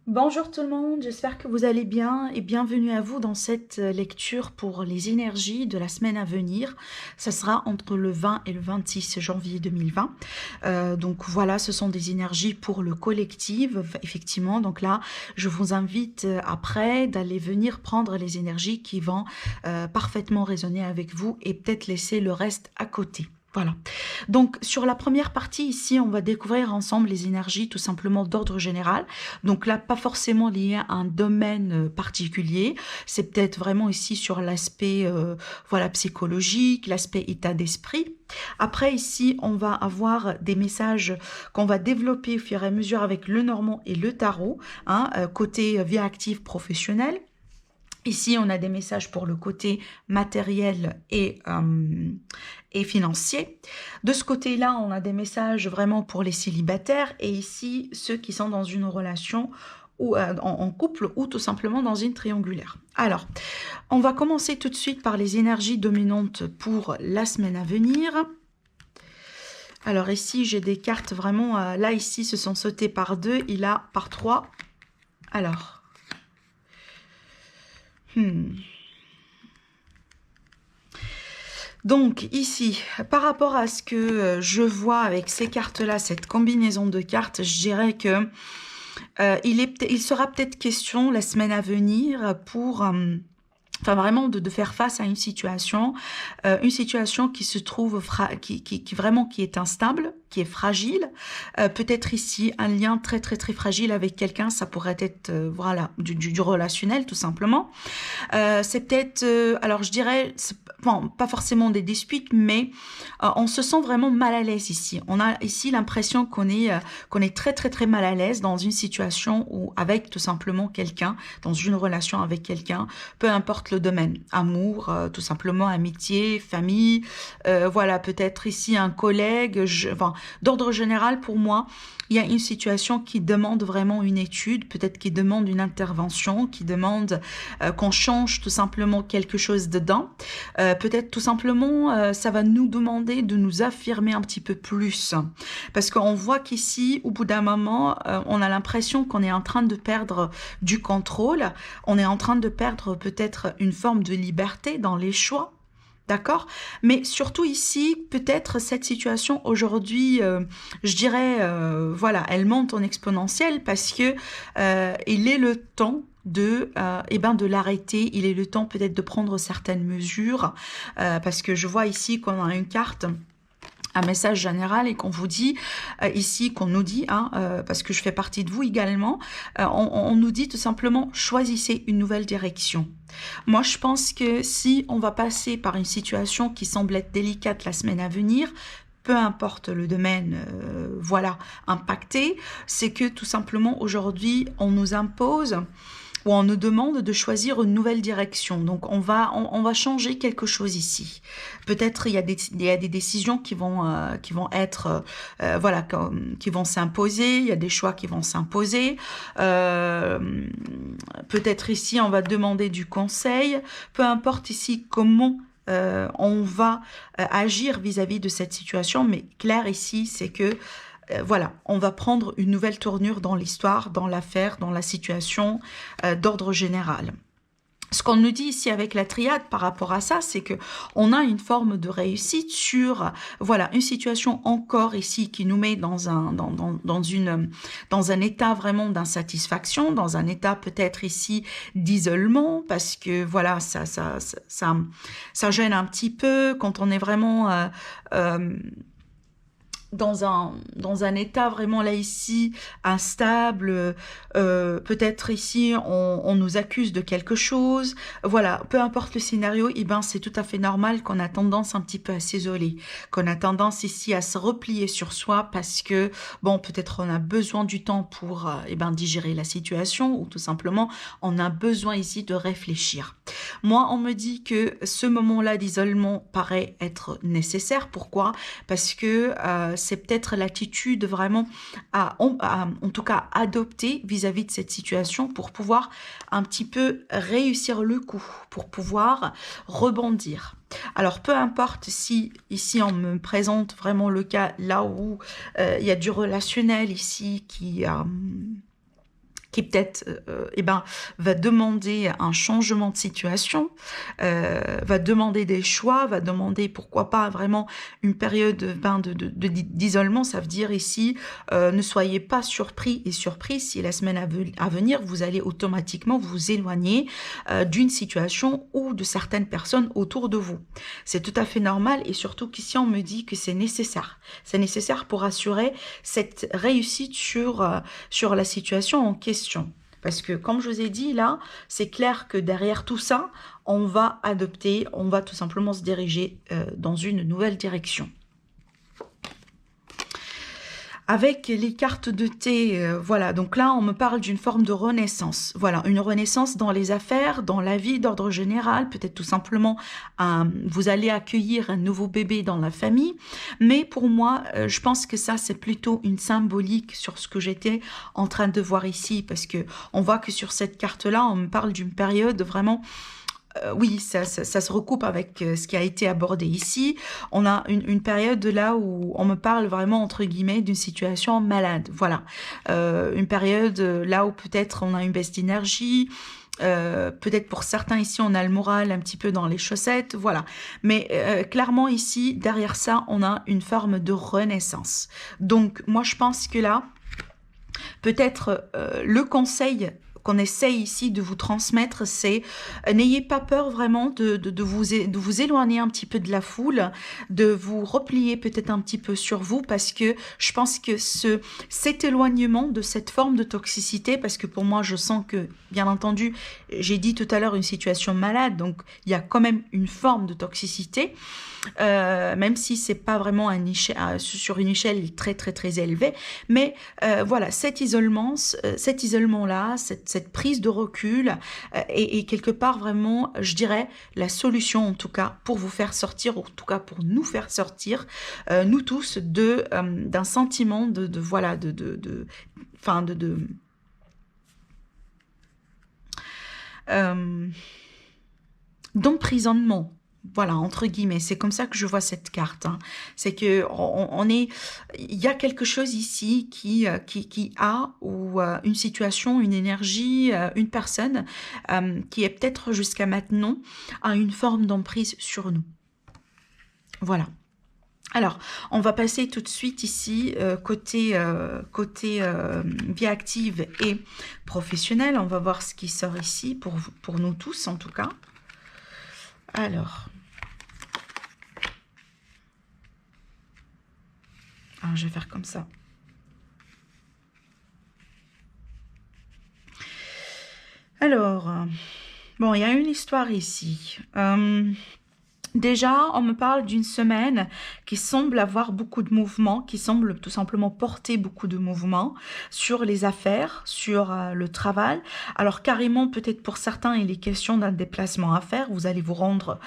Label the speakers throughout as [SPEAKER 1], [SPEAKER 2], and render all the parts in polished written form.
[SPEAKER 1] Bonjour tout le monde, j'espère que vous allez bien et bienvenue à vous dans cette lecture pour les énergies de la semaine à venir. Ça sera entre le 20 et le 26 janvier 2020. Donc voilà, ce sont des énergies pour le collectif, effectivement. Donc là, je vous invite après d'aller venir prendre les énergies qui vont parfaitement résonner avec vous et peut-être laisser le reste à côté. Voilà. Donc sur la première partie ici, on va découvrir ensemble les énergies tout simplement d'ordre général. Donc là, pas forcément lié à un domaine particulier. C'est peut-être vraiment ici sur l'aspect voilà psychologique, l'aspect état d'esprit. Après ici, on va avoir des messages qu'on va développer au fur et à mesure avec le normand et le tarot, hein, côté vie active professionnelle. Ici, on a des messages pour le côté matériel et financier. De ce côté-là, on a des messages vraiment pour les célibataires et ici, ceux qui sont dans une relation ou en couple ou tout simplement dans une triangulaire. Alors, on va commencer tout de suite par les énergies dominantes pour la semaine à venir. Alors ici, j'ai des cartes vraiment, là ici, se sont sautées par deux, il a par trois. Alors... Donc ici, par rapport à ce que je vois avec ces cartes-là, cette combinaison de cartes, je dirais que il sera peut-être question la semaine à venir pour... enfin vraiment de faire face à une situation qui se trouve qui vraiment qui est instable, qui est fragile, peut-être ici un lien très très très fragile avec quelqu'un, ça pourrait être voilà du relationnel tout simplement. C'est peut-être alors je dirais bon, pas forcément des disputes, mais on se sent vraiment mal à l'aise ici. On a ici l'impression qu'on est très très très mal à l'aise dans une situation ou avec tout simplement quelqu'un, dans une relation avec quelqu'un, peu importe le domaine, amour, tout simplement amitié, famille, voilà, peut-être ici un collègue, enfin, d'ordre général pour moi, il y a une situation qui demande vraiment une étude, peut-être qui demande une intervention, qui demande qu'on change tout simplement quelque chose dedans. Peut-être tout simplement, ça va nous demander de nous affirmer un petit peu plus. Parce qu'on voit qu'ici, au bout d'un moment, on a l'impression qu'on est en train de perdre du contrôle, on est en train de perdre peut-être une forme de liberté dans les choix. D'accord? Mais surtout ici, peut-être cette situation aujourd'hui, je dirais, voilà, elle monte en exponentielle parce que il est le temps de l'arrêter. Il est le temps peut-être de prendre certaines mesures parce que je vois ici qu'on a une carte, un message général et qu'on vous dit ici, qu'on nous dit, hein, parce que je fais partie de vous également, on nous dit tout simplement choisissez une nouvelle direction. Moi, je pense que si on va passer par une situation qui semble être délicate la semaine à venir, peu importe le domaine, voilà, impacté, c'est que tout simplement aujourd'hui, on nous impose où on nous demande de choisir une nouvelle direction. Donc on va changer quelque chose ici. Peut-être il y a des décisions qui vont être voilà, qui vont s'imposer. Il y a des choix qui vont s'imposer. Peut-être ici on va demander du conseil. Peu importe ici comment on va agir vis-à-vis de cette situation, mais clair ici, c'est que voilà, on va prendre une nouvelle tournure dans l'histoire, dans l'affaire, dans la situation d'ordre général. Ce qu'on nous dit ici avec la triade par rapport à ça, c'est que on a une forme de réussite sur voilà une situation encore ici qui nous met dans un état vraiment d'insatisfaction, dans un état peut-être ici d'isolement parce que voilà ça gêne un petit peu quand on est vraiment dans un état vraiment là ici instable, peut-être ici on nous accuse de quelque chose, voilà, peu importe le scénario, eh ben c'est tout à fait normal qu'on a tendance un petit peu à s'isoler, qu'on a tendance ici à se replier sur soi parce que bon peut-être on a besoin du temps pour digérer la situation ou tout simplement on a besoin ici de réfléchir. Moi on me dit que ce moment-là d'isolement paraît être nécessaire. Pourquoi? Parce que c'est peut-être l'attitude vraiment en tout cas adopter vis-à-vis de cette situation pour pouvoir un petit peu réussir le coup, pour pouvoir rebondir. Alors peu importe si ici on me présente vraiment le cas là où il y a du relationnel ici qui qui peut-être va demander un changement de situation, va demander des choix, va demander pourquoi pas vraiment une période d'isolement. Ça veut dire ici, ne soyez pas surpris et surprise si la semaine à venir, vous allez automatiquement vous éloigner d'une situation ou de certaines personnes autour de vous. C'est tout à fait normal et surtout qu'ici on me dit que c'est nécessaire. C'est nécessaire pour assurer cette réussite sur la situation en question. Parce que, comme je vous ai dit, là, c'est clair que derrière tout ça, on va adopter, on va tout simplement se diriger dans une nouvelle direction. Avec les cartes de thé, voilà, donc là, on me parle d'une forme de renaissance. Voilà, une renaissance dans les affaires, dans la vie d'ordre général, peut-être tout simplement, vous allez accueillir un nouveau bébé dans la famille. Mais pour moi, je pense que ça, c'est plutôt une symbolique sur ce que j'étais en train de voir ici, parce que on voit que sur cette carte-là, on me parle d'une période vraiment... oui, ça se recoupe avec ce qui a été abordé ici. On a une période là où on me parle vraiment, entre guillemets, d'une situation malade. Voilà. Une période là où peut-être on a une baisse d'énergie, peut-être pour certains ici, on a le moral un petit peu dans les chaussettes, voilà. Mais clairement ici, derrière ça, on a une forme de renaissance. Donc, moi, je pense que là, peut-être le conseil qu'on essaye ici de vous transmettre, c'est n'ayez pas peur vraiment de vous éloigner un petit peu de la foule, de vous replier peut-être un petit peu sur vous, parce que je pense que cet éloignement de cette forme de toxicité, parce que pour moi je sens que, bien entendu, j'ai dit tout à l'heure une situation malade, donc il y a quand même une forme de toxicité, même si c'est pas vraiment sur une échelle très très très élevée, mais voilà, cet isolement-là, cette prise de recul est quelque part vraiment, je dirais, la solution en tout cas pour vous faire sortir, ou en tout cas pour nous faire sortir, nous tous, d'un sentiment d'emprisonnement. Voilà, entre guillemets, c'est comme ça que je vois cette carte. Hein. C'est que il y a quelque chose ici qui a, ou une situation, une énergie, une personne qui est peut-être jusqu'à maintenant a une forme d'emprise sur nous. Voilà. Alors, on va passer tout de suite ici, côté vie active et professionnelle. On va voir ce qui sort ici, pour nous tous en tout cas. Alors, je vais faire comme ça. Alors, bon, il y a une histoire ici. Déjà, on me parle d'une semaine qui semble avoir beaucoup de mouvements, qui semble tout simplement porter beaucoup de mouvements sur les affaires, sur le travail. Alors carrément, peut-être pour certains, il est question d'un déplacement à faire. Vous allez vous rendre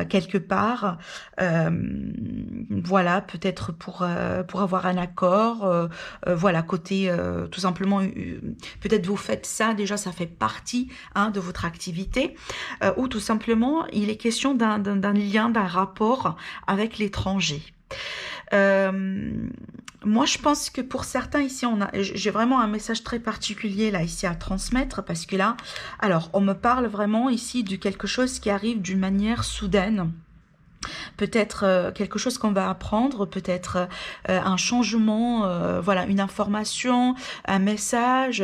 [SPEAKER 1] quelque part, voilà, peut-être pour avoir un accord. Voilà, côté tout simplement, peut-être vous faites ça, déjà ça fait partie de votre activité, ou tout simplement, il est question d'un lien, d'un rapport avec l'étranger. Moi, je pense que pour certains ici, j'ai vraiment un message très particulier là ici à transmettre, parce que là, alors, on me parle vraiment ici de quelque chose qui arrive d'une manière soudaine. Peut-être quelque chose qu'on va apprendre, peut-être un changement, voilà, une information, un message,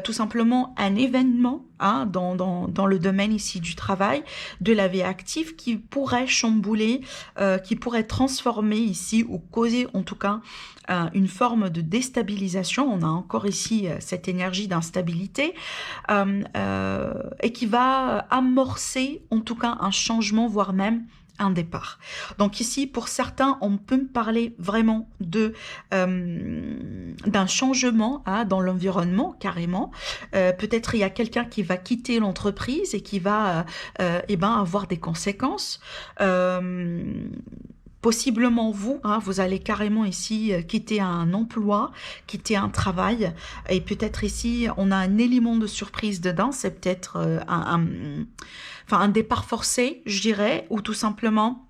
[SPEAKER 1] tout simplement un événement dans le domaine ici du travail, de la vie active, qui pourrait chambouler, qui pourrait transformer ici, ou causer en tout cas une forme de déstabilisation. On a encore ici cette énergie d'instabilité, et qui va amorcer en tout cas un changement, voire même un départ. Donc ici, pour certains, on peut me parler vraiment d'un changement dans l'environnement, carrément. Peut-être il y a quelqu'un qui va quitter l'entreprise et qui va avoir des conséquences. Possiblement vous, vous allez carrément ici quitter un emploi, quitter un travail, et peut-être ici on a un élément de surprise dedans, c'est peut-être un départ forcé, je dirais, ou tout simplement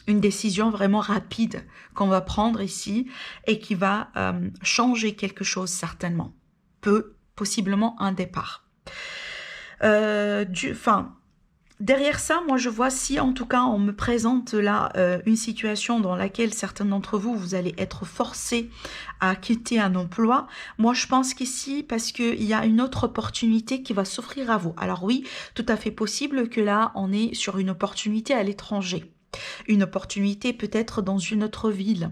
[SPEAKER 1] une décision vraiment rapide qu'on va prendre ici et qui va changer quelque chose certainement. possiblement un départ. Derrière ça, moi je vois, si en tout cas on me présente là une situation dans laquelle certains d'entre vous, vous allez être forcés à quitter un emploi, moi je pense qu'ici, parce qu'il y a une autre opportunité qui va s'offrir à vous. Alors oui, tout à fait possible que là on est sur une opportunité à l'étranger, une opportunité peut-être dans une autre ville,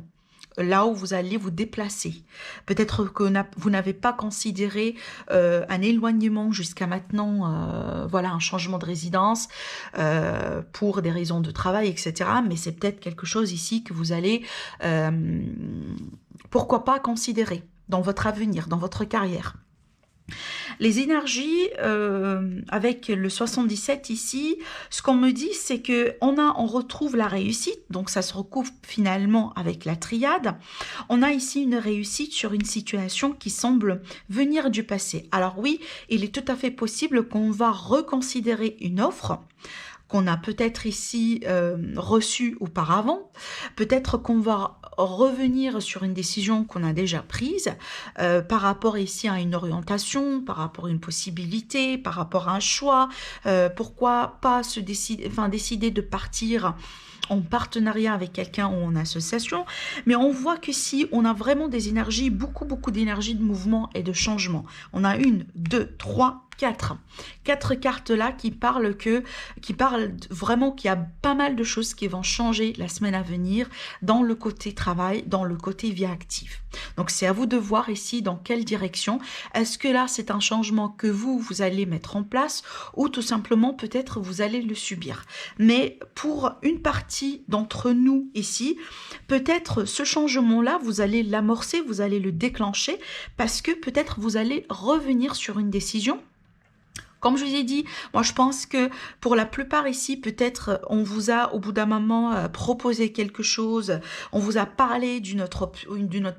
[SPEAKER 1] là où vous allez vous déplacer. Peut-être que vous n'avez pas considéré un éloignement jusqu'à maintenant, voilà, un changement de résidence pour des raisons de travail, etc. Mais c'est peut-être quelque chose ici que vous allez, pourquoi pas, considérer dans votre avenir, dans votre carrière. Les énergies avec le 77 ici, ce qu'on me dit, c'est que on retrouve la réussite, donc ça se recoupe finalement avec la triade. On a ici une réussite sur une situation qui semble venir du passé. Alors oui, il est tout à fait possible qu'on va reconsidérer une offre qu'on a peut-être ici reçue auparavant. Peut-être qu'on va revenir sur une décision qu'on a déjà prise par rapport ici à une orientation, par rapport à une possibilité, par rapport à un choix. Pourquoi pas décider de partir en partenariat avec quelqu'un ou en association, mais on voit que si on a vraiment des énergies, beaucoup d'énergie de mouvement et de changement. On a 1, 2, 3, 4 cartes là qui parlent vraiment qu'il y a pas mal de choses qui vont changer la semaine à venir dans le côté travail, dans le côté vie active. Donc c'est à vous de voir ici dans quelle direction. Est-ce que là c'est un changement que vous allez mettre en place, ou tout simplement peut-être vous allez le subir. Mais pour une partie d'entre nous ici, peut-être ce changement là vous allez l'amorcer, vous allez le déclencher, parce que peut-être vous allez revenir sur une décision. Comme je vous ai dit, moi je pense que pour la plupart ici, peut-être on vous a au bout d'un moment proposé quelque chose, on vous a parlé d'une autre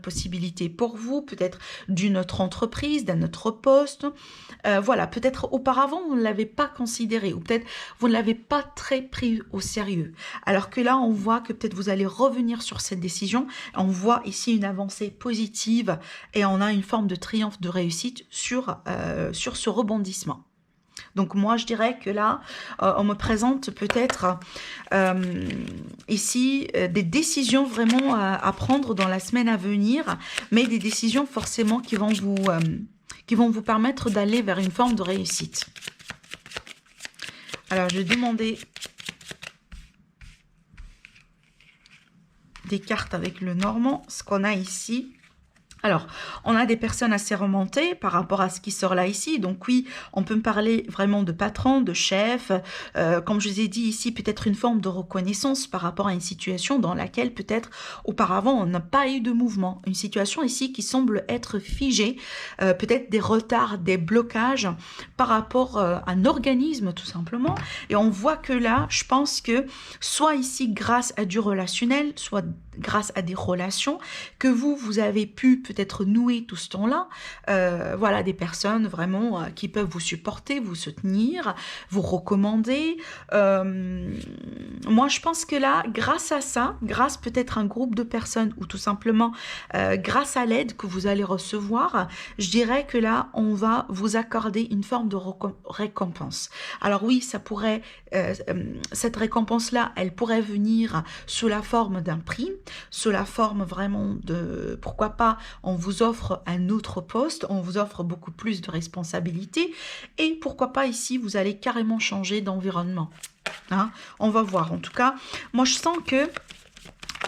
[SPEAKER 1] possibilité pour vous, peut-être d'une autre entreprise, d'un autre poste. Voilà, peut-être auparavant vous ne l'avez pas considéré, ou peut-être vous ne l'avez pas très pris au sérieux. Alors que là on voit que peut-être vous allez revenir sur cette décision, on voit ici une avancée positive et on a une forme de triomphe, de réussite sur ce rebondissement. Donc moi, je dirais que là, on me présente peut-être ici des décisions vraiment à prendre dans la semaine à venir, mais des décisions forcément qui vont vous permettre d'aller vers une forme de réussite. Alors, je vais demander des cartes avec le Normand, ce qu'on a ici. Alors, on a des personnes assez remontées par rapport à ce qui sort là ici. Donc oui, on peut me parler vraiment de patron, de chef. Comme je vous ai dit ici, peut-être une forme de reconnaissance par rapport à une situation dans laquelle peut-être auparavant on n'a pas eu de mouvement. Une situation ici qui semble être figée. Peut-être des retards, des blocages par rapport à un organisme tout simplement. Et on voit que là, je pense que soit ici grâce à du relationnel, soit grâce à des relations que vous avez pu peut-être nouer tout ce temps-là. Voilà, des personnes vraiment qui peuvent vous supporter, vous soutenir, vous recommander. Moi, je pense que là, grâce à ça, grâce peut-être à un groupe de personnes, ou tout simplement grâce à l'aide que vous allez recevoir, je dirais que là, on va vous accorder une forme de récompense. Alors oui, ça pourrait, cette récompense-là, elle pourrait venir sous la forme d'un prix, sous la forme vraiment de, pourquoi pas, on vous offre un autre poste, on vous offre beaucoup plus de responsabilités, et pourquoi pas ici, vous allez carrément changer d'environnement. Hein, on va voir. En tout cas, moi je sens que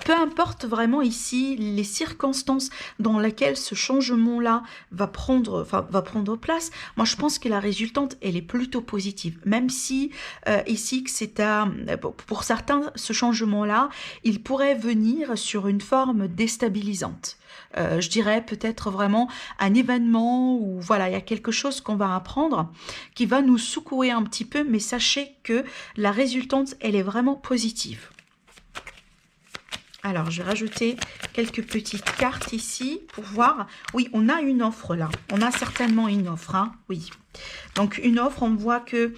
[SPEAKER 1] peu importe vraiment ici les circonstances dans lesquelles ce changement-là va prendre place, moi je pense que la résultante, elle est plutôt positive. Même si ici, que c'est pour certains, ce changement-là, il pourrait venir sur une forme déstabilisante. Je dirais peut-être vraiment un événement où voilà, il y a quelque chose qu'on va apprendre qui va nous secouer un petit peu, mais sachez que la résultante, elle est vraiment positive. Alors, je vais rajouter quelques petites cartes ici pour voir. Oui, on a une offre là. On a certainement une offre, hein. Oui. Donc, une offre, on voit que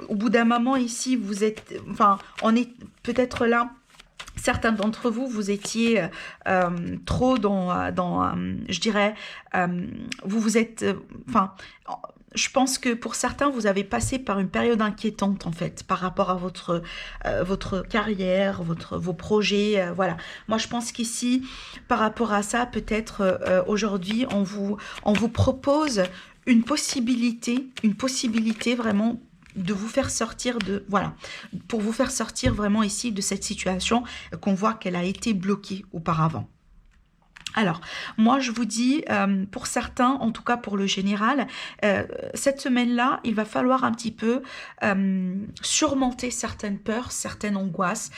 [SPEAKER 1] au bout d'un moment ici, vous êtes... Enfin, on est peut-être là... Certains d'entre vous, vous étiez trop je dirais, vous vous êtes, enfin, je pense que pour certains, vous avez passé par une période inquiétante en fait, par rapport à votre carrière, vos projets, voilà. Moi, je pense qu'ici, par rapport à ça, peut-être aujourd'hui, on vous propose une possibilité vraiment de vous faire sortir voilà, pour vous faire sortir vraiment ici de cette situation qu'on voit qu'elle a été bloquée auparavant. Alors, moi, je vous dis, pour certains, en tout cas pour le général, cette semaine-là, il va falloir un petit peu surmonter certaines peurs, certaines angoisses,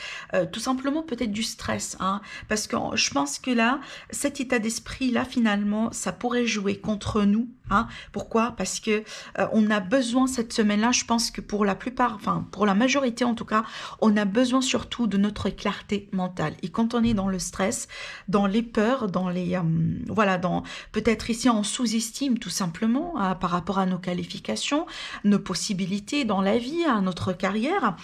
[SPEAKER 1] tout simplement peut-être du stress, hein, parce que je pense que là, cet état d'esprit-là, finalement, ça pourrait jouer contre nous. Hein. Pourquoi? Parce que on a besoin cette semaine-là, je pense que pour la plupart, enfin pour la majorité en tout cas, on a besoin surtout de notre clarté mentale. Et quand on est dans le stress, dans les peurs, dans les voilà, dans peut-être ici en sous-estime tout simplement par rapport à nos qualifications, nos possibilités dans la vie, à notre carrière,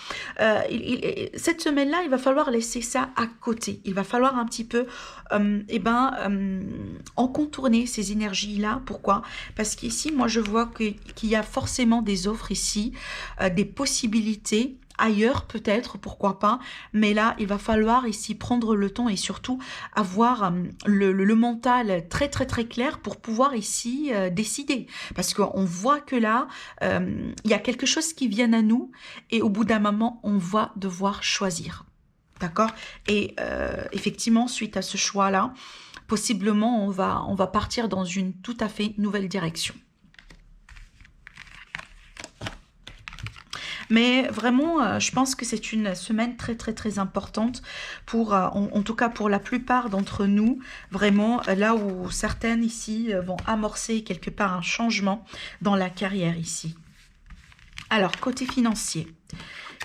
[SPEAKER 1] cette semaine-là, il va falloir laisser ça à côté. Il va falloir un petit peu en contourner ces énergies-là. Pourquoi? Parce qu'ici, moi, je vois qu'il y a forcément des offres ici, des possibilités ailleurs peut-être, pourquoi pas, mais là, il va falloir ici prendre le temps et surtout avoir le mental très très très clair pour pouvoir ici décider. Parce qu'on voit que là, il y a quelque chose qui vient à nous et au bout d'un moment, on va devoir choisir. D'accord? Et effectivement, suite à ce choix-là, possiblement, on va partir dans une tout à fait nouvelle direction. Mais vraiment, je pense que c'est une semaine très très très importante pour, en tout cas pour la plupart d'entre nous, vraiment là où certaines ici vont amorcer quelque part un changement dans la carrière ici. Alors, côté financier,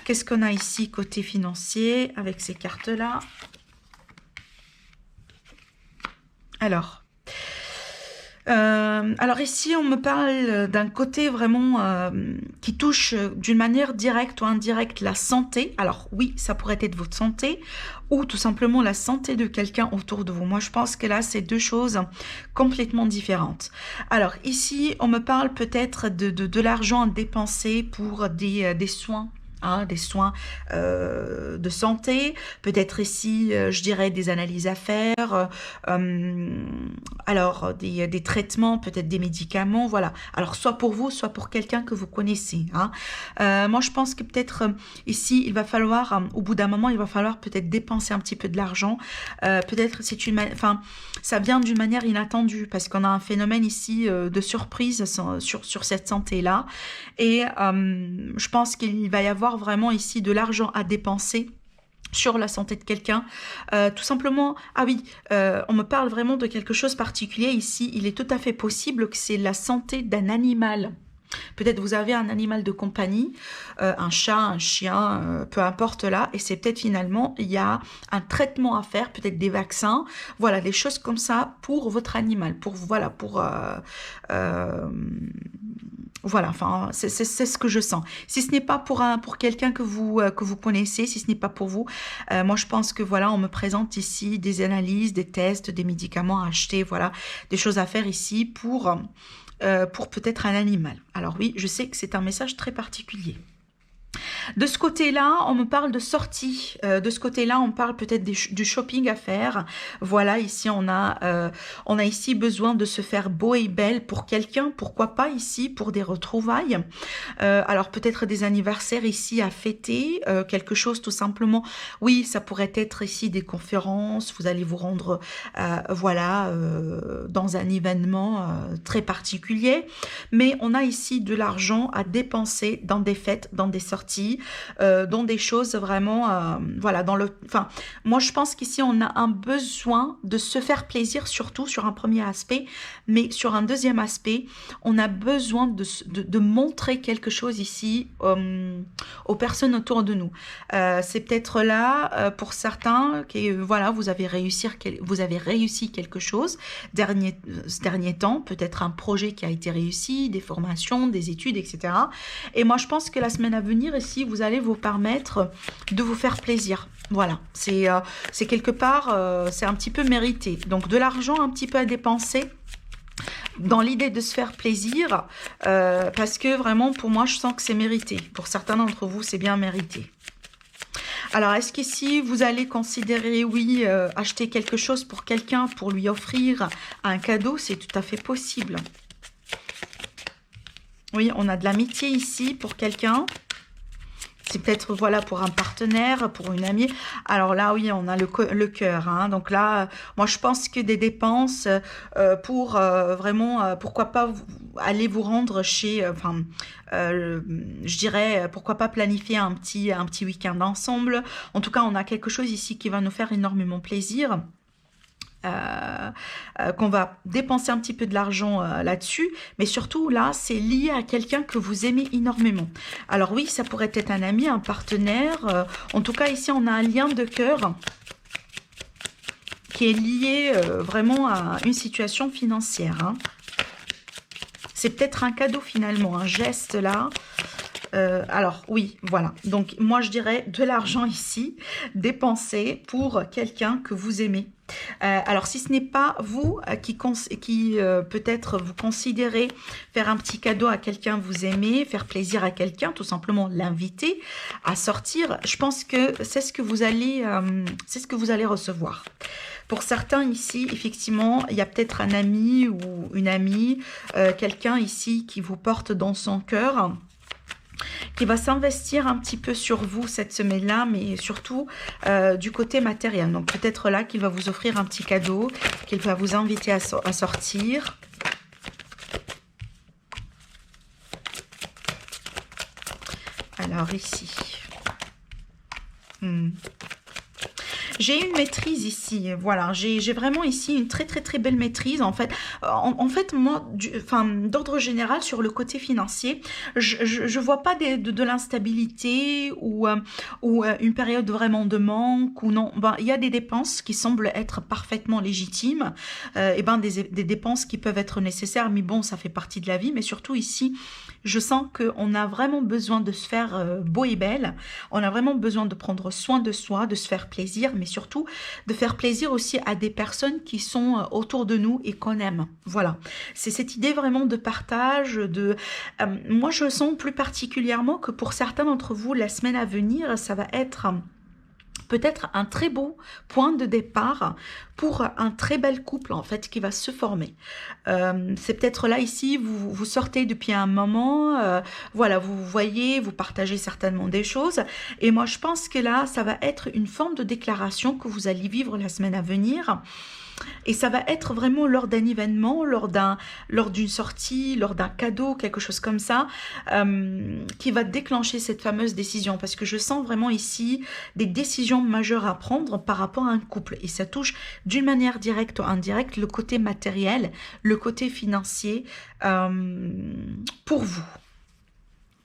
[SPEAKER 1] qu'est-ce qu'on a ici côté financier avec ces cartes-là? Alors ici, on me parle d'un côté vraiment qui touche d'une manière directe ou indirecte la santé. Alors oui, ça pourrait être votre santé ou tout simplement la santé de quelqu'un autour de vous. Moi, je pense que là, c'est deux choses complètement différentes. Alors ici, on me parle peut-être de l'argent à dépenser pour des soins. Hein, des soins de santé, peut-être ici, je dirais, des analyses à faire, alors des traitements, peut-être des médicaments, voilà. Alors, soit pour vous, soit pour quelqu'un que vous connaissez. Hein. Moi, je pense que peut-être ici, il va falloir, au bout d'un moment, il va falloir peut-être dépenser un petit peu de l'argent. Peut-être ça vient d'une manière inattendue, parce qu'on a un phénomène ici de surprise sur cette santé-là. Et je pense qu'il va y avoir vraiment ici de l'argent à dépenser sur la santé de quelqu'un, tout simplement, ah oui, on me parle vraiment de quelque chose de particulier ici, il est tout à fait possible que c'est la santé d'un animal. Peut-être vous avez un animal de compagnie, un chat, un chien, peu importe là, et c'est peut-être finalement, il y a un traitement à faire, peut-être des vaccins, voilà, des choses comme ça pour votre animal, voilà, enfin, c'est ce que je sens. Si ce n'est pas pour quelqu'un que vous connaissez, si ce n'est pas pour vous, moi je pense que voilà, on me présente ici des analyses, des tests, des médicaments à acheter, voilà, des choses à faire ici pour peut-être un animal. Alors oui, je sais que c'est un message très particulier. De ce côté-là, on me parle de sortie. De ce côté-là, on parle peut-être du shopping à faire. Voilà, ici, on a ici besoin de se faire beau et belle pour quelqu'un. Pourquoi pas ici pour des retrouvailles. Alors, peut-être des anniversaires ici à fêter. Quelque chose tout simplement. Oui, ça pourrait être ici des conférences. Vous allez vous rendre, voilà, dans un événement très particulier. Mais on a ici de l'argent à dépenser dans des fêtes, dans des sorties. Dans des choses vraiment voilà, moi je pense qu'ici on a un besoin de se faire plaisir, surtout sur un premier aspect, mais sur un deuxième aspect on a besoin de montrer quelque chose ici aux personnes autour de nous. C'est peut-être là pour certains que voilà, vous avez réussi quelque chose ce dernier temps, peut-être un projet qui a été réussi, des formations, des études, etc. Et moi je pense que la semaine à venir ici, ici, vous allez vous permettre de vous faire plaisir. Voilà, c'est quelque part, c'est un petit peu mérité. Donc de l'argent un petit peu à dépenser dans l'idée de se faire plaisir, parce que vraiment pour moi je sens que c'est mérité. Pour certains d'entre vous c'est bien mérité. Alors est-ce qu'ici vous allez considérer, oui, acheter quelque chose pour quelqu'un, pour lui offrir un cadeau? C'est tout à fait possible. Oui, on a de l'amitié ici pour quelqu'un. C'est peut-être, voilà, pour un partenaire, pour une amie. Alors là, oui, on a le cœur. Hein. Donc là, moi, je pense que des dépenses pour vraiment, pourquoi pas aller vous rendre chez, je dirais, pourquoi pas planifier un petit week-end ensemble. En tout cas, on a quelque chose ici qui va nous faire énormément plaisir. Qu'on va dépenser un petit peu de l'argent là-dessus, mais surtout là c'est lié à quelqu'un que vous aimez énormément. Alors oui, ça pourrait être un ami, un partenaire, en tout cas ici on a un lien de cœur qui est lié vraiment à une situation financière. Hein. C'est peut-être un cadeau finalement, un geste là. Alors oui, voilà, donc moi je dirais de l'argent ici dépensé pour quelqu'un que vous aimez. Alors si ce n'est pas vous qui peut-être vous considérez faire un petit cadeau à quelqu'un que vous aimez, faire plaisir à quelqu'un, tout simplement l'inviter à sortir, je pense que c'est ce que vous allez recevoir. Pour certains ici, effectivement, il y a peut-être un ami ou une amie, quelqu'un ici qui vous porte dans son cœur, qui va s'investir un petit peu sur vous cette semaine-là, mais surtout du côté matériel. Donc peut-être là qu'il va vous offrir un petit cadeau, qu'il va vous inviter à sortir. Alors ici. J'ai une maîtrise ici, voilà, j'ai vraiment ici une très belle maîtrise en fait. En fait, moi, d'ordre général sur le côté financier, je vois pas de l'instabilité ou une période vraiment de manque ou non. Ben, il y a des dépenses qui semblent être parfaitement légitimes, et ben des dépenses qui peuvent être nécessaires, mais bon, ça fait partie de la vie. Mais surtout ici, je sens qu'on a vraiment besoin de se faire beau et belle. On a vraiment besoin de prendre soin de soi, de se faire plaisir, mais surtout de faire plaisir aussi à des personnes qui sont autour de nous et qu'on aime. Voilà, c'est cette idée vraiment de partage. Moi, je sens plus particulièrement que pour certains d'entre vous, la semaine à venir, ça va être peut-être un très beau point de départ pour un très bel couple en fait qui va se former. C'est peut-être là ici, vous sortez depuis un moment, voilà, vous voyez, vous partagez certainement des choses, et moi je pense que là ça va être une forme de déclaration que vous allez vivre la semaine à venir. Et ça va être vraiment lors d'un événement, lors d'une sortie, lors d'un cadeau, quelque chose comme ça, qui va déclencher cette fameuse décision. Parce que je sens vraiment ici des décisions majeures à prendre par rapport à un couple. Et ça touche d'une manière directe ou indirecte le côté matériel, le côté financier pour vous.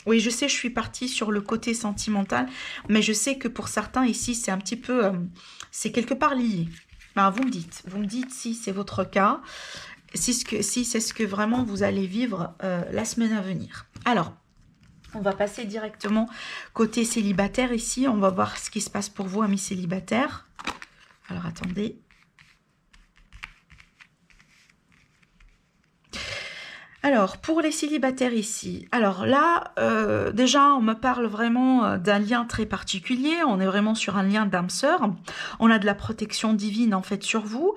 [SPEAKER 1] Oui, je sais, je suis partie sur le côté sentimental, mais je sais que pour certains ici, c'est un petit peu, c'est quelque part lié. Ben, vous me dites si c'est votre cas, si c'est ce que vraiment vous allez vivre la semaine à venir. Alors, on va passer directement côté célibataire ici. On va voir ce qui se passe pour vous, amis célibataires. Alors, attendez. Alors, pour les célibataires ici, alors là, déjà, on me parle vraiment d'un lien très particulier. On est vraiment sur un lien d'âme-sœur. On a de la protection divine, en fait, sur vous.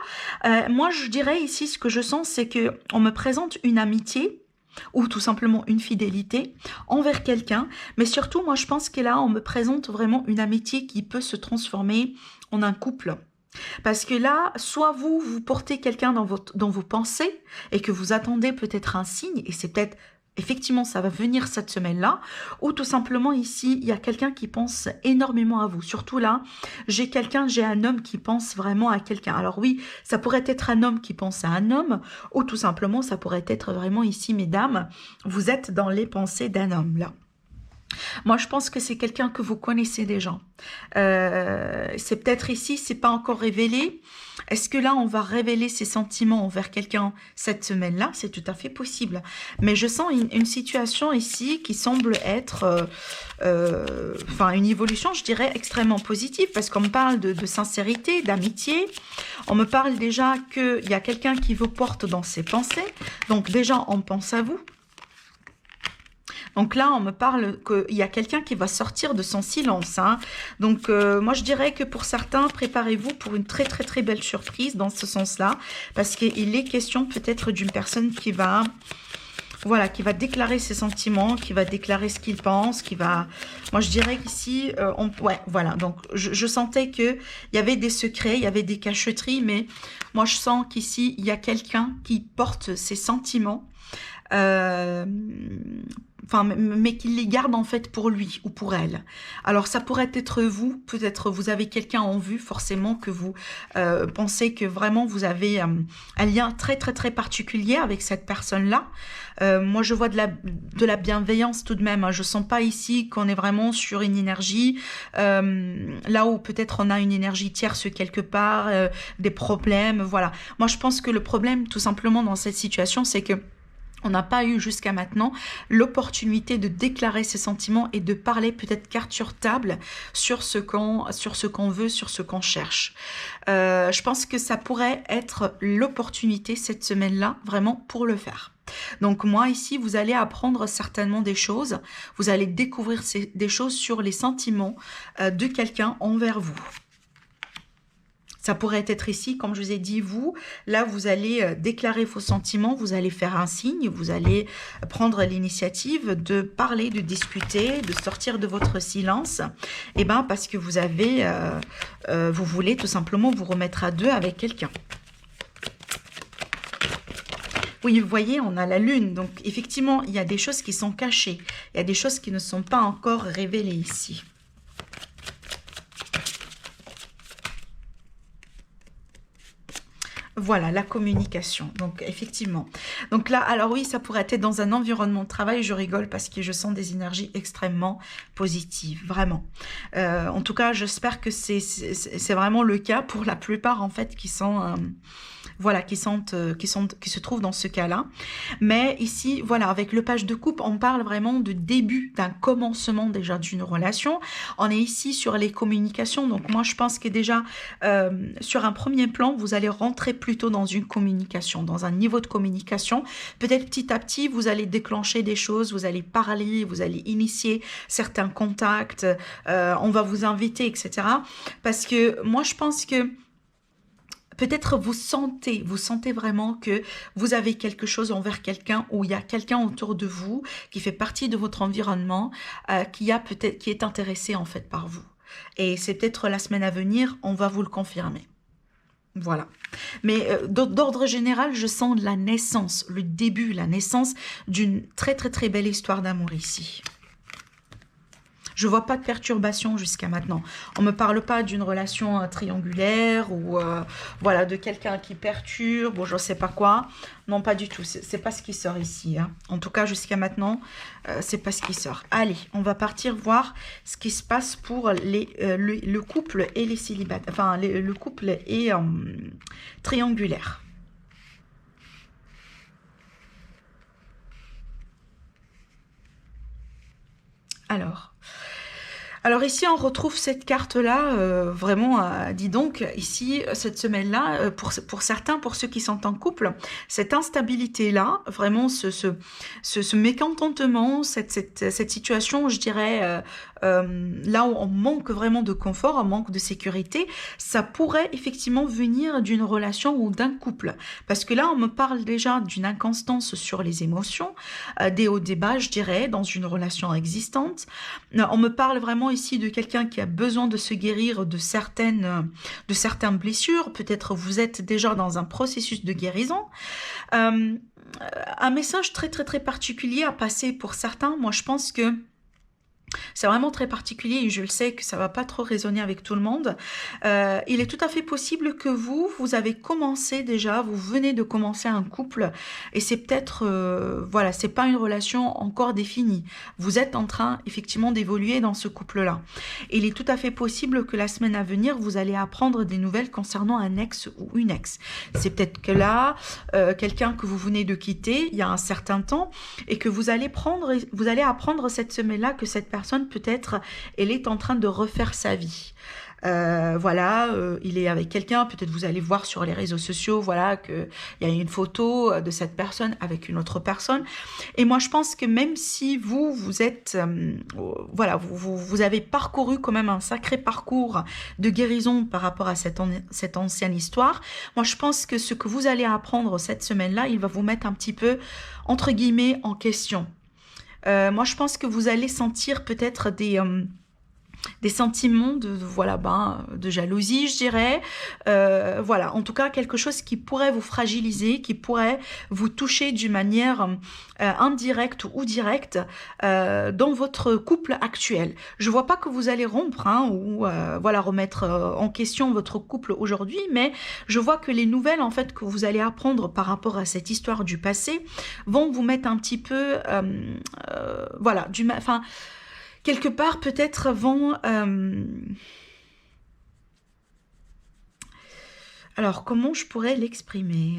[SPEAKER 1] Moi, je dirais ici, ce que je sens, c'est que on me présente une amitié ou tout simplement une fidélité envers quelqu'un. Mais surtout, moi, je pense que là, on me présente vraiment une amitié qui peut se transformer en un couple. Parce que là, soit vous portez quelqu'un dans vos pensées et que vous attendez peut-être un signe, et c'est peut-être, effectivement, ça va venir cette semaine-là, ou tout simplement ici, il y a quelqu'un qui pense énormément à vous. Surtout là, j'ai un homme qui pense vraiment à quelqu'un. Alors oui, ça pourrait être un homme qui pense à un homme, ou tout simplement, ça pourrait être vraiment ici, mesdames, vous êtes dans les pensées d'un homme, là. Moi, je pense que c'est quelqu'un que vous connaissez déjà. C'est peut-être ici, c'est pas encore révélé. Est-ce que là, on va révéler ses sentiments envers quelqu'un cette semaine-là? C'est tout à fait possible. Mais je sens une situation ici qui semble être, enfin, une évolution, je dirais, extrêmement positive, parce qu'on me parle de sincérité, d'amitié. On me parle déjà qu'il y a quelqu'un qui vous porte dans ses pensées. Donc déjà, on pense à vous. Donc là, on me parle qu'il y a quelqu'un qui va sortir de son silence, hein. Donc moi, je dirais que pour certains, préparez-vous pour une très très très belle surprise dans ce sens-là. Parce qu'il est question peut-être d'une personne qui va... Voilà, qui va déclarer ses sentiments, qui va déclarer ce qu'il pense, qui va... Moi, je dirais qu'ici, ouais, voilà. Donc, je sentais qu'il y avait des secrets, il y avait des cacheteries, mais moi, je sens qu'ici, il y a quelqu'un qui porte ses sentiments, enfin, mais qu'il les garde en fait pour lui ou pour elle. Alors ça pourrait être vous, peut-être vous avez quelqu'un en vue, forcément que vous pensez que vraiment vous avez un lien très très très particulier avec cette personne-là. Moi je vois de la bienveillance tout de même, hein. Je sens pas ici qu'on est vraiment sur une énergie, là où peut-être on a une énergie tierce quelque part, des problèmes, voilà. Moi je pense que le problème tout simplement dans cette situation, c'est que on n'a pas eu jusqu'à maintenant l'opportunité de déclarer ses sentiments et de parler peut-être carte sur table sur ce qu'on veut, sur ce qu'on cherche. Je pense que ça pourrait être l'opportunité cette semaine-là, vraiment pour le faire. Donc moi ici, vous allez apprendre certainement des choses, vous allez découvrir des choses sur les sentiments de quelqu'un envers vous. Ça pourrait être ici, comme je vous ai dit, vous, là, vous allez déclarer vos sentiments, vous allez faire un signe, vous allez prendre l'initiative de parler, de discuter, de sortir de votre silence, et ben parce que vous avez, vous voulez tout simplement vous remettre à deux avec quelqu'un. Oui, vous voyez, on a la lune, donc effectivement, il y a des choses qui sont cachées, il y a des choses qui ne sont pas encore révélées ici. Voilà, la communication. Donc, effectivement. Donc là, alors oui, ça pourrait être dans un environnement de travail. Je rigole parce que je sens des énergies extrêmement positives, vraiment. En tout cas, j'espère que c'est vraiment le cas pour la plupart, en fait, qui sont... voilà, qui se trouvent dans ce cas-là. Mais ici, voilà, avec le page de coupe, on parle vraiment de début, d'un commencement déjà d'une relation. On est ici sur les communications. Donc moi, je pense que déjà, sur un premier plan, vous allez rentrer plutôt dans une communication, dans un niveau de communication. Peut-être petit à petit, vous allez déclencher des choses, vous allez parler, vous allez initier certains contacts, on va vous inviter, etc. Parce que moi, je pense que peut-être vous sentez vraiment que vous avez quelque chose envers quelqu'un, ou il y a quelqu'un autour de vous qui fait partie de votre environnement, qui est intéressé en fait par vous. Et c'est peut-être la semaine à venir, on va vous le confirmer. Voilà. Mais d'ordre général, je sens la naissance, le début, la naissance d'une très très très belle histoire d'amour ici. Je vois pas de perturbation jusqu'à maintenant. On me parle pas d'une relation triangulaire ou voilà, de quelqu'un qui perturbe ou je sais pas quoi. Non, pas du tout. C'est pas ce qui sort ici, hein. En tout cas, jusqu'à maintenant, c'est pas ce qui sort. Allez, on va partir voir ce qui se passe pour le couple et les célibataires. Enfin, le couple est triangulaire. Alors ici, on retrouve cette carte-là, vraiment, dis donc, ici, cette semaine-là, pour certains, pour ceux qui sont en couple, cette instabilité-là, vraiment ce mécontentement, cette situation, je dirais, là où on manque vraiment de confort, on manque de sécurité, ça pourrait effectivement venir d'une relation ou d'un couple. Parce que là, on me parle déjà d'une inconstance sur les émotions, des hauts, des bas, je dirais, dans une relation existante. On me parle vraiment ici de quelqu'un qui a besoin de se guérir de certaines blessures. Peut-être vous êtes déjà dans un processus de guérison. Un message très très très particulier à passer pour certains. Moi, je pense que C'est vraiment très particulier et je le sais que ça va pas trop résonner avec tout le monde. Il est tout à fait possible que vous avez commencé déjà, vous venez de commencer un couple et c'est peut-être, voilà, c'est pas une relation encore définie. Vous êtes en train effectivement d'évoluer dans ce couple-là. Et il est tout à fait possible que la semaine à venir, vous allez apprendre des nouvelles concernant un ex ou une ex. C'est peut-être que là, quelqu'un que vous venez de quitter il y a un certain temps et que vous allez apprendre cette semaine-là que cette personne peut-être elle est en train de refaire sa vie. Voilà, il est avec quelqu'un, peut-être vous allez voir sur les réseaux sociaux, voilà, qu'il y a une photo de cette personne avec une autre personne. Et moi, je pense que même si vous êtes, voilà, vous avez parcouru quand même un sacré parcours de guérison par rapport à cette ancienne histoire, moi, je pense que ce que vous allez apprendre cette semaine-là, il va vous mettre un petit peu, entre guillemets, en question. Moi, je pense que vous allez sentir peut-être des sentiments voilà, de jalousie, je dirais. Voilà, en tout cas, quelque chose qui pourrait vous fragiliser, qui pourrait vous toucher d'une manière indirecte ou directe dans votre couple actuel. Je vois pas que vous allez rompre ou voilà, remettre en question votre couple aujourd'hui, mais je vois que les nouvelles en fait que vous allez apprendre par rapport à cette histoire du passé vont vous mettre un petit peu, voilà, enfin quelque part peut-être vont... alors, comment je pourrais l'exprimer?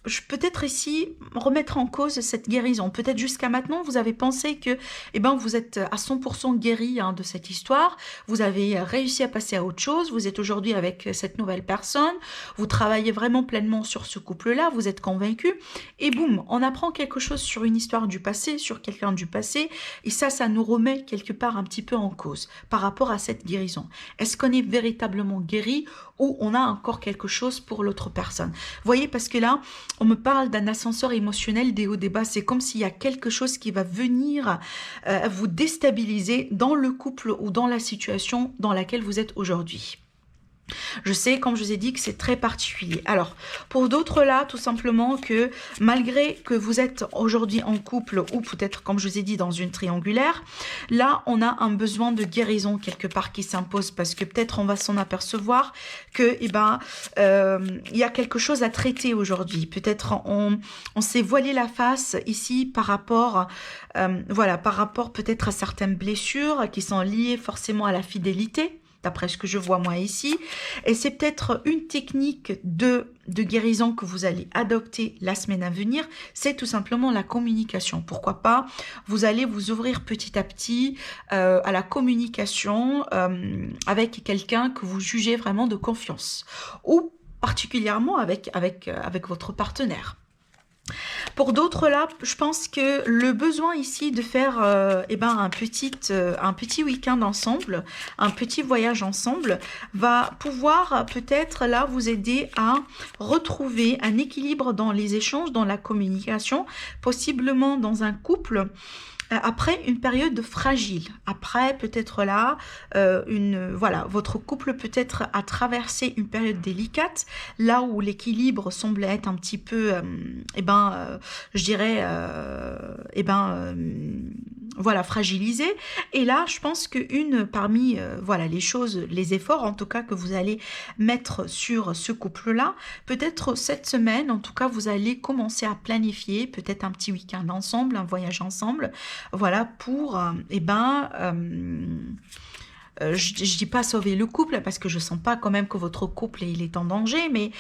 [SPEAKER 1] Je peut-être ici remettre en cause cette guérison. Peut-être jusqu'à maintenant, vous avez pensé que vous êtes à 100% guéri de cette histoire. Vous avez réussi à passer à autre chose. Vous êtes aujourd'hui avec cette nouvelle personne. Vous travaillez vraiment pleinement sur ce couple-là. Vous êtes convaincu. Et boum, on apprend quelque chose sur une histoire du passé, sur quelqu'un du passé. Et ça nous remet quelque part un petit peu en cause par rapport à cette guérison. Est-ce qu'on est véritablement guéri ou on a encore quelque chose pour l'autre personne? Vous voyez, parce que là, on me parle d'un ascenseur émotionnel des hauts des bas. C'est comme s'il y a quelque chose qui va venir vous déstabiliser dans le couple ou dans la situation dans laquelle vous êtes aujourd'hui. Je sais, comme je vous ai dit, que c'est très particulier. Alors, pour d'autres là, tout simplement que malgré que vous êtes aujourd'hui en couple ou peut-être, comme je vous ai dit, dans une triangulaire, là, on a un besoin de guérison quelque part qui s'impose parce que peut-être on va s'en apercevoir que, il y a quelque chose à traiter aujourd'hui. Peut-être on s'est voilé la face ici par rapport, voilà, par rapport peut-être à certaines blessures qui sont liées forcément à la fidélité, d'après ce que je vois moi ici. Et c'est peut-être une technique de guérison que vous allez adopter la semaine à venir, c'est tout simplement la communication. Pourquoi pas, vous allez vous ouvrir petit à petit à la communication avec quelqu'un que vous jugez vraiment de confiance, ou particulièrement avec votre partenaire. Pour d'autres là, je pense que le besoin ici de faire un petit week-end ensemble, un petit voyage ensemble, va pouvoir peut-être là vous aider à retrouver un équilibre dans les échanges, dans la communication, possiblement dans un couple. Après une période fragile, après peut-être là, voilà, votre couple peut-être a traversé une période délicate, là où l'équilibre semble être un petit peu, je dirais, voilà, fragilisé. Et là, je pense qu'une parmi, voilà, les choses, les efforts en tout cas que vous allez mettre sur ce couple-là, peut-être cette semaine, en tout cas, vous allez commencer à planifier peut-être un petit week-end ensemble, un voyage ensemble, voilà, pour, je dis pas sauver le couple parce que je sens pas quand même que votre couple il est en danger, mais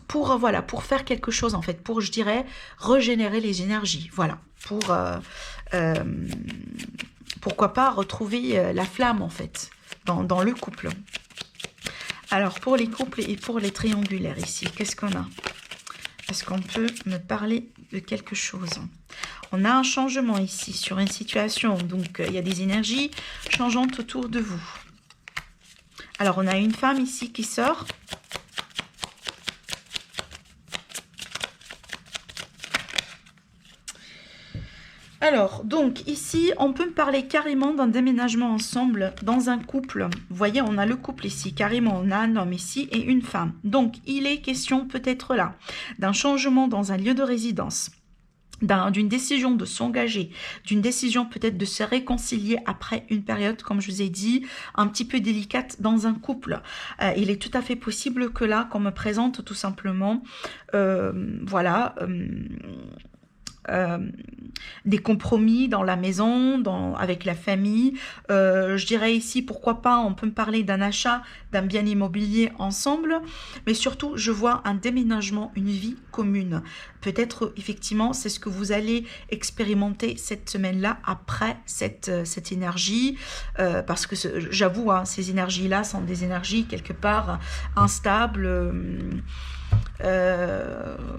[SPEAKER 1] pour voilà, pour faire quelque chose en fait, pour je dirais régénérer les énergies, voilà, pour pourquoi pas retrouver la flamme en fait dans le couple. Alors pour les couples et pour les triangulaires ici, qu'est-ce qu'on a? Est-ce qu'on peut me parler de quelque chose? On a un changement ici sur une situation, donc il y a des énergies changeantes autour de vous. Alors on a une femme ici qui sort. Alors, donc ici, on peut me parler carrément d'un déménagement ensemble dans un couple. Vous voyez, on a le couple ici, carrément, on a un homme ici et une femme. Donc, il est question peut-être là d'un changement dans un lieu de résidence. d'une décision de s'engager, d'une décision peut-être de se réconcilier après une période, comme je vous ai dit, un petit peu délicate dans un couple. Il est tout à fait possible que là, qu'on me présente tout simplement, voilà, euh, des compromis dans la maison, avec la famille. Je dirais ici, pourquoi pas, on peut me parler d'un achat d'un bien immobilier ensemble, mais surtout, je vois un déménagement, une vie commune. Peut-être, effectivement, c'est ce que vous allez expérimenter cette semaine-là après cette énergie, parce que j'avoue, hein, ces énergies-là sont des énergies quelque part instables,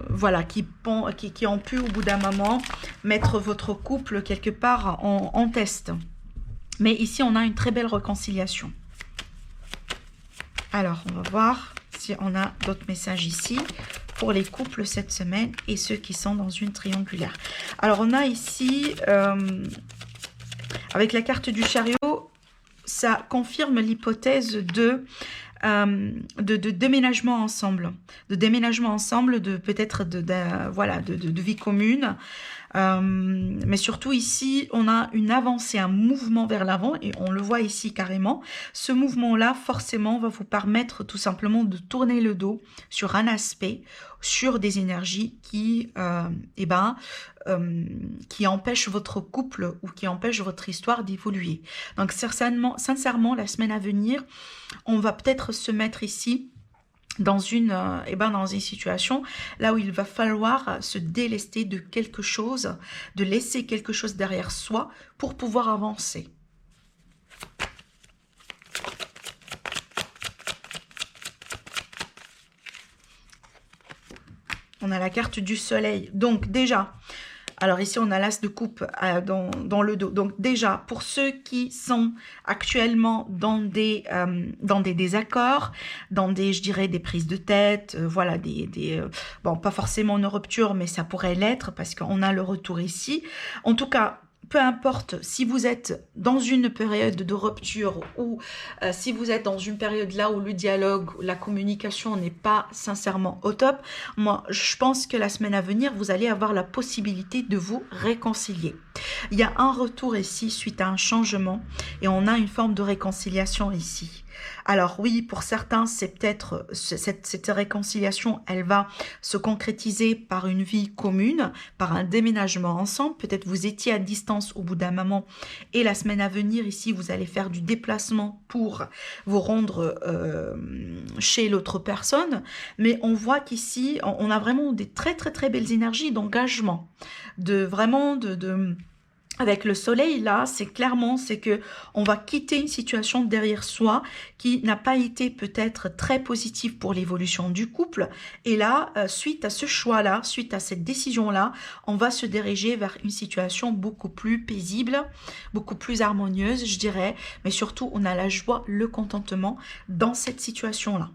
[SPEAKER 1] voilà, qui ont pu au bout d'un moment mettre votre couple quelque part en test. Mais ici, on a une très belle réconciliation. Alors, on va voir si on a d'autres messages ici pour les couples cette semaine et ceux qui sont dans une triangulaire. Alors, on a ici, avec la carte du chariot, ça confirme l'hypothèse de déménagement ensemble, de peut-être voilà, de vie commune. Mais surtout ici, on a une avancée, un mouvement vers l'avant, et on le voit ici carrément. Ce mouvement-là, forcément, va vous permettre tout simplement de tourner le dos sur un aspect, sur des énergies qui empêchent votre couple ou qui empêchent votre histoire d'évoluer. Donc, sincèrement, la semaine à venir, on va peut-être se mettre ici dans une situation là où il va falloir se délester de quelque chose, de laisser quelque chose derrière soi pour pouvoir avancer. On a la carte du soleil. Donc déjà, alors ici on a l'as de coupe dans le dos. Donc déjà, pour ceux qui sont actuellement dans des désaccords, dans des, je dirais, des prises de tête, voilà, bon, pas forcément une rupture, mais ça pourrait l'être parce qu'on a le retour ici. En tout cas, peu importe si vous êtes dans une période de rupture ou si vous êtes dans une période là où le dialogue, la communication n'est pas sincèrement au top, moi je pense que la semaine à venir, vous allez avoir la possibilité de vous réconcilier. Il y a un retour ici suite à un changement et on a une forme de réconciliation ici. Alors oui, pour certains, c'est peut-être cette réconciliation, elle va se concrétiser par une vie commune, par un déménagement ensemble. Peut-être vous étiez à distance au bout d'un moment et la semaine à venir, ici, vous allez faire du déplacement pour vous rendre chez l'autre personne. Mais on voit qu'ici, on a vraiment des très très très belles énergies d'engagement, avec le soleil là, c'est que on va quitter une situation derrière soi qui n'a pas été peut-être très positive pour l'évolution du couple. Et là, suite à ce choix-là, suite à cette décision-là, on va se diriger vers une situation beaucoup plus paisible, beaucoup plus harmonieuse, je dirais. Mais surtout, on a la joie, le contentement dans cette situation-là.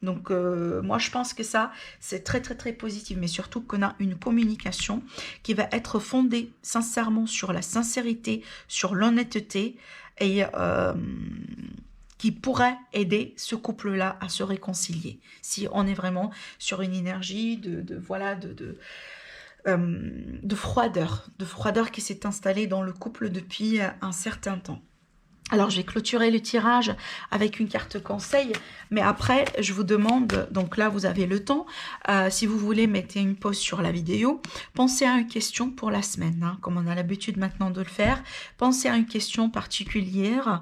[SPEAKER 1] Donc, moi, je pense que ça, c'est très, très, très positif. Mais surtout qu'on a une communication qui va être fondée sincèrement sur la sincérité, sur l'honnêteté et qui pourrait aider ce couple-là à se réconcilier. Si on est vraiment sur une énergie de froideur qui s'est installée dans le couple depuis un certain temps. Alors, je vais clôturer le tirage avec une carte conseil, mais après, je vous demande, donc là, vous avez le temps, si vous voulez, mettez une pause sur la vidéo, pensez à une question pour la semaine, hein, comme on a l'habitude maintenant de le faire, pensez à une question particulière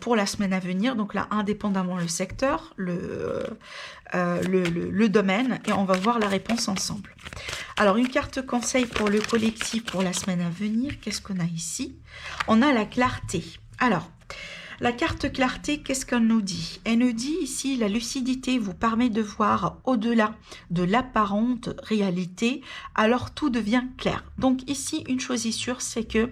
[SPEAKER 1] pour la semaine à venir, donc là, indépendamment le secteur, le domaine, et on va voir la réponse ensemble. Alors, une carte conseil pour le collectif pour la semaine à venir, qu'est-ce qu'on a ici? On a la clarté. Alors, la carte clarté, qu'est-ce qu'elle nous dit? Elle nous dit ici, la lucidité vous permet de voir au-delà de l'apparente réalité, alors tout devient clair. Donc ici, une chose est sûre, c'est que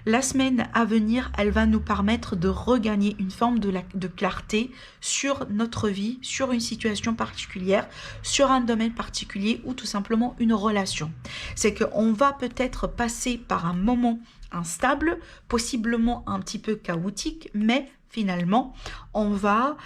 [SPEAKER 1] la semaine à venir, elle va nous permettre de regagner une forme de clarté sur notre vie, sur une situation particulière, sur un domaine particulier ou tout simplement une relation. C'est qu'on va peut-être passer par un moment instable, possiblement un petit peu chaotique, mais finalement, on va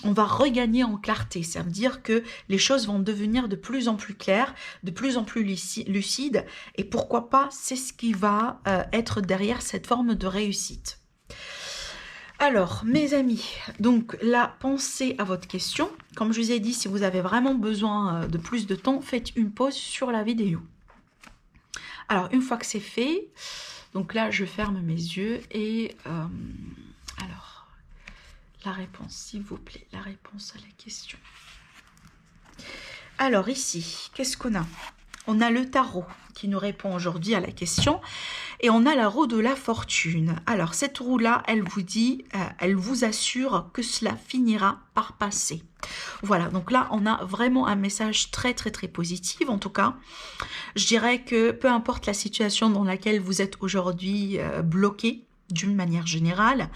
[SPEAKER 1] regagner en clarté. Ça veut dire que les choses vont devenir de plus en plus claires, de plus en plus lucides, et pourquoi pas, c'est ce qui va être derrière cette forme de réussite. Alors, mes amis, donc là, pensez à votre question. Comme je vous ai dit, si vous avez vraiment besoin de plus de temps, faites une pause sur la vidéo. Alors, une fois que c'est fait, donc là, je ferme mes yeux et... alors, la réponse, s'il vous plaît, la réponse à la question. Alors ici, qu'est-ce qu'on a? On a le tarot qui nous répond aujourd'hui à la question et on a la roue de la fortune. Alors cette roue-là, elle vous dit, elle vous assure que cela finira par passer. Voilà, donc là on a vraiment un message très positif. En tout cas, je dirais que peu importe la situation dans laquelle vous êtes aujourd'hui bloqué, d'une manière générale,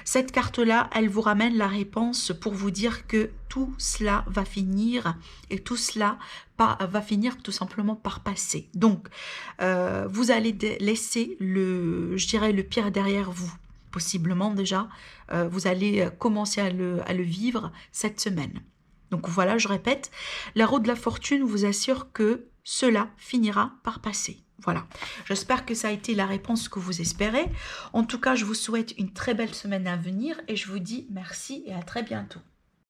[SPEAKER 1] cette carte-là, elle vous ramène la réponse pour vous dire que tout cela va finir et tout cela va finir tout simplement par passer. Donc, vous allez laisser je dirais, le pire derrière vous. Possiblement déjà, vous allez commencer à le vivre cette semaine. Donc voilà, je répète, la roue de la fortune vous assure que cela finira par passer. Voilà, j'espère que ça a été la réponse que vous espérez. En tout cas, je vous souhaite une très belle semaine à venir et je vous dis merci et à très bientôt.